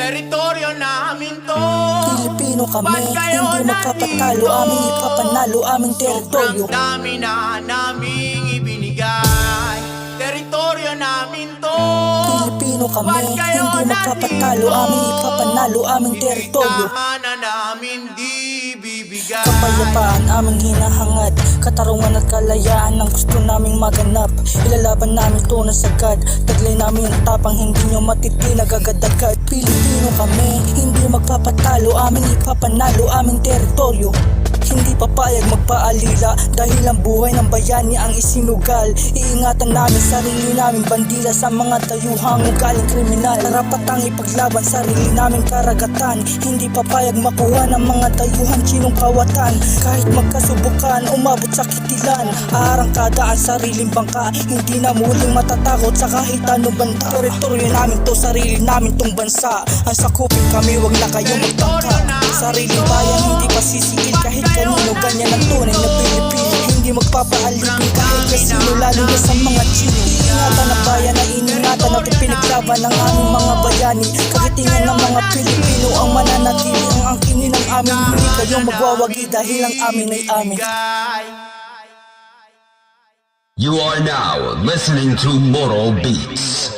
teritoryo namin to. Pilipino kami, hindi magpapatalo, aming ipapanalo, aming teritoryo. Sobrang dami na naming ibinigay, teritoryo namin to. Pilipino kami, hindi magpapatalo, aming ipapanalo, aming teritoryo. Tahanan namin di bibigay. Kapayapaan aming hinahangad, katarungan at kalayaan ang gusto naming maganap. Ilalaban namin to na sagad, taglay namin ang tapang hindi nyo matitinag agad-agad. Pilipino kami, hindi magpapatalo, aming ipapanalo, aming teritoryo. Hindi papayag magpaalila dahil ang buhay ng bayani ang isinugal. Iingatan namin sarili namin bandila sa mga dayuhang ugaling kriminal. Karapatang ipaglaban sarili naming karagatan. Hindi papayag makuha ng mga dayuhan chinong kawatan. Kahit magkasubukan, umabot sa kitilan. Aarangkada ang sariling bangka, hindi na muling matatakot sa kahit anong banta. Teritoryo namin to, sarili namin tong bansa. Ang sakupin kami, wag na kayong magtangka. Sariling bayan, hindi pa sisiil kahit kanino. Ganyan ang tunay na Pilipino, hindi magpapaalipin kahit kasino, lalo na sa mga Chino. Iingatan ang bayan na iningatan at pinaglaban ng aming mga bayani. Kagitingan ng mga Pilipino ang mananatili. Ang angkinin ng amin, hindi kayong magwawagi dahil ang amin ay amin. You are now listening to Moral Beats.